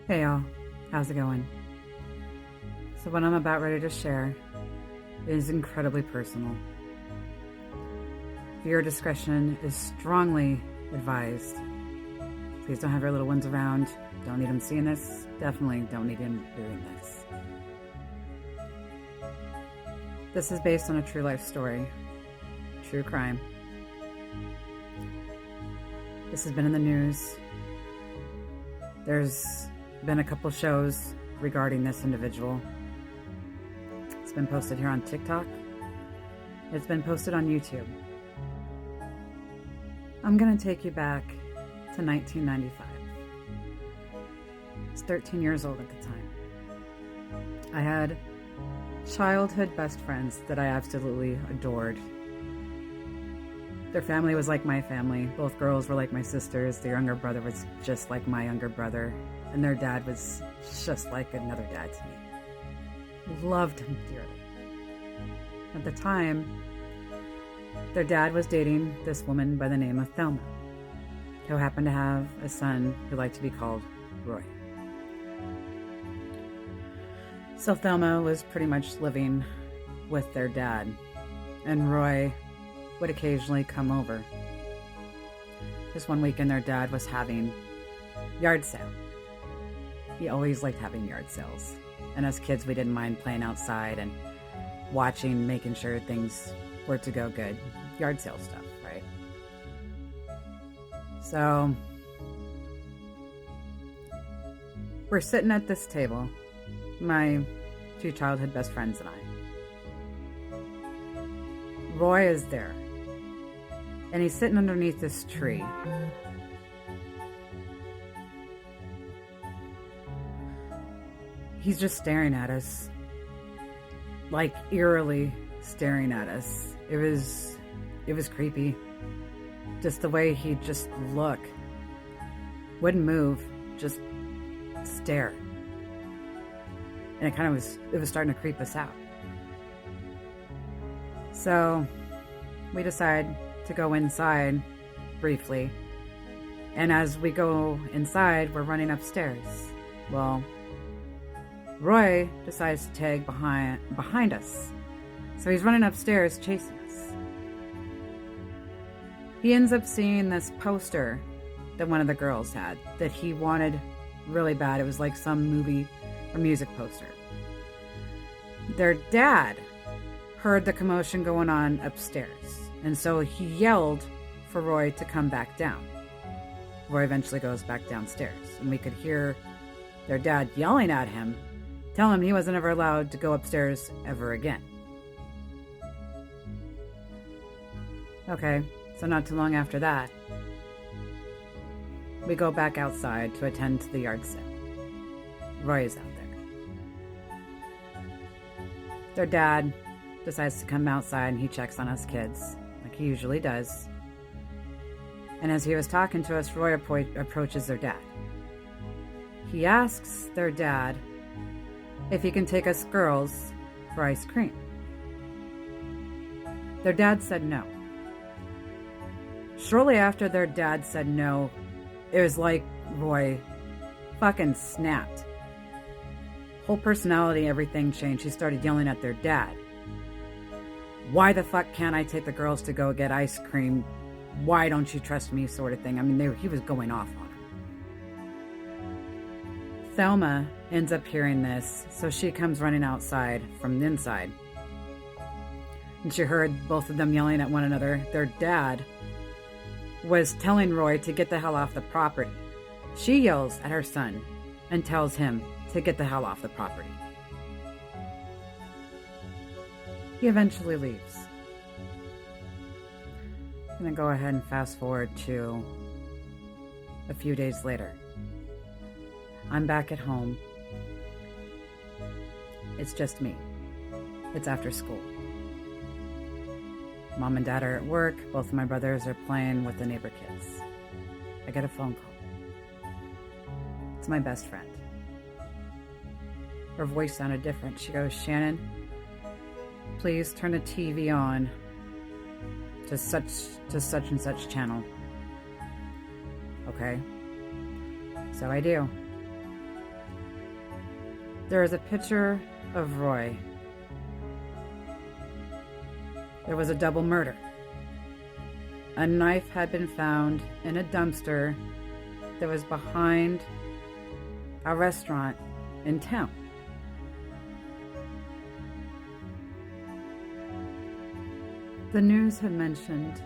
Hey y'all, how's it going? So what I'm about ready to share is incredibly personal. Viewer discretion is strongly advised. Please don't have your little ones around. Don't need them seeing this. Definitely don't need them hearing this. This is based on a true life story. True crime. This has been in the news. There's been a couple shows regarding this individual. It's been posted here on TikTok. It's been posted on YouTube. I'm gonna take you back to 1995. I was 13 years old at the time. I had childhood best friends that I absolutely adored. Their family was like my family. Both girls were like my sisters. Their younger brother was just like my younger brother. And their dad was just like another dad to me. Loved him dearly. At the time, their dad was dating this woman by the name of Thelma, who happened to have a son who liked to be called Roy. So Thelma was pretty much living with their dad, and Roy would occasionally come over. This one weekend, their dad was having yard sale. He always liked having yard sales. And as kids, we didn't mind playing outside and watching, making sure things were to go good. Yard sale stuff, right? So we're sitting at this table, my two childhood best friends and I. Roy is there, and he's sitting underneath this tree. He's just staring at us, like eerily staring at us. It was creepy. Just the way he'd just look, wouldn't move, just stare. And it was starting to creep us out. So we decide to go inside briefly. And as we go inside, we're running upstairs. Well, Roy decides to tag behind us. So he's running upstairs chasing us. He ends up seeing this poster that one of the girls had that he wanted really bad. It was like some movie or music poster. Their dad heard the commotion going on upstairs, and so he yelled for Roy to come back down. Roy eventually goes back downstairs, and we could hear their dad yelling at him, telling him he wasn't ever allowed to go upstairs ever again. Okay, so not too long after that, we go back outside to attend to the yard sale. Roy is out there. Their dad decides to come outside and he checks on us kids, like he usually does. And as he was talking to us, Roy approaches their dad. He asks their dad if he can take us girls for ice cream. Their dad said no. Shortly after their dad said no, it was like Roy fucking snapped. Whole personality, everything changed. He started yelling at their dad. Why the fuck can't I take the girls to go get ice cream? Why don't you trust me, sort of thing. I mean, he was going off on him. Thelma ends up hearing this, so she comes running outside from the inside. And she heard both of them yelling at one another. Their dad was telling Roy to get the hell off the property. She yells at her son and tells him to get the hell off the property. He eventually leaves. I'm going to go ahead and fast forward to a few days later. I'm back at home. It's just me. It's after school. Mom and Dad are at work. Both of my brothers are playing with the neighbor kids. I get a phone call. It's my best friend. Her voice sounded different. She goes, "Shannon, please turn the TV on to such and such channel." Okay. So I do. There is a picture of Roy. There was a double murder. A knife had been found in a dumpster that was behind a restaurant in town. The news had mentioned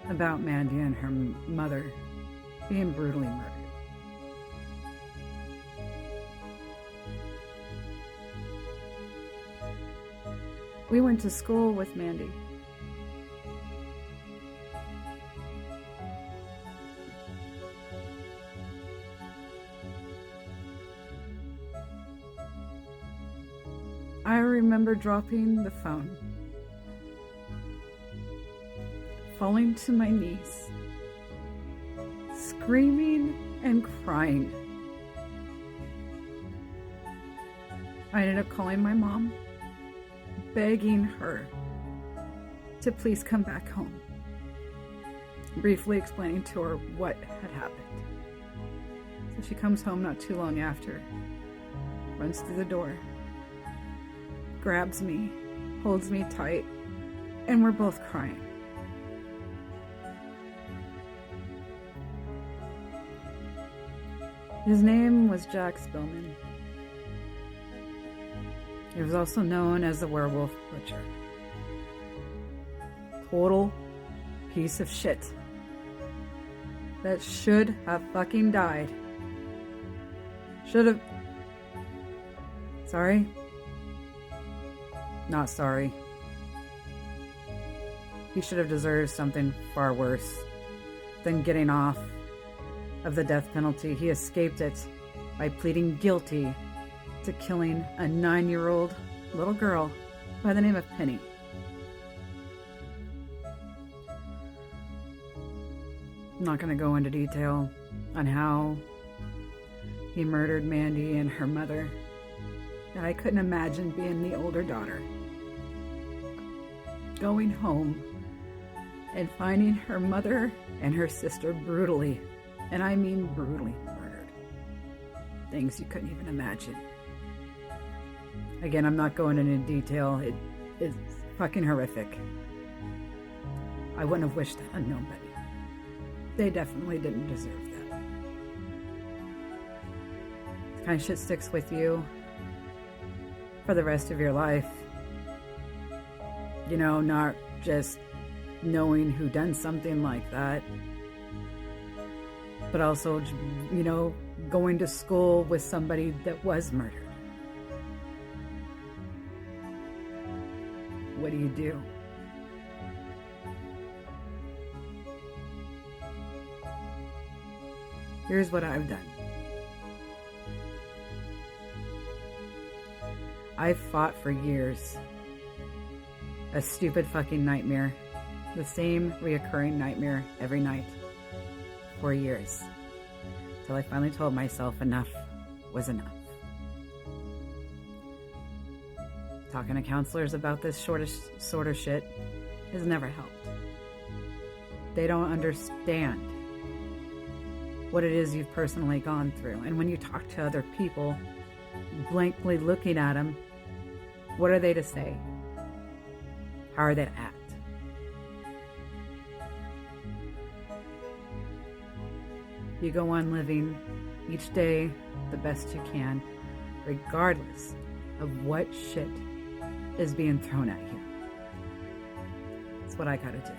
about Mandy and her mother being brutally murdered. We went to school with Mandy. I remember dropping the phone, falling to my knees, screaming and crying. I ended up calling my mom, begging her to please come back home, briefly explaining to her what had happened. So she comes home not too long after, runs through the door, grabs me, holds me tight, and we're both crying. His name was Jack Spillman. He was also known as the Werewolf Butcher. Total piece of shit that should have fucking died. Should have... Sorry? Not sorry. He should have deserved something far worse than getting off of the death penalty. He escaped it by pleading guilty to killing a 9-year-old little girl by the name of Penny. I'm not going to go into detail on how he murdered Mandy and her mother, and I couldn't imagine being the older daughter, going home and finding her mother and her sister brutally, and I mean brutally murdered. Things you couldn't even imagine. Again, I'm not going into detail. It is fucking horrific. I wouldn't have wished that on nobody. They definitely didn't deserve that. This kind of shit sticks with you for the rest of your life. You know, not just knowing who done something like that, but also, you know, going to school with somebody that was murdered. What do you do? Here's what I've done. I've fought for years a stupid fucking nightmare, the same reoccurring nightmare every night for years, till I finally told myself enough was enough. Talking to counselors about this sort of shit has never helped. They don't understand what it is you've personally gone through. And when you talk to other people, blankly looking at them, what are they to say? How are they to act? You go on living each day the best you can, regardless of what shit is being thrown at you. That's what I gotta do.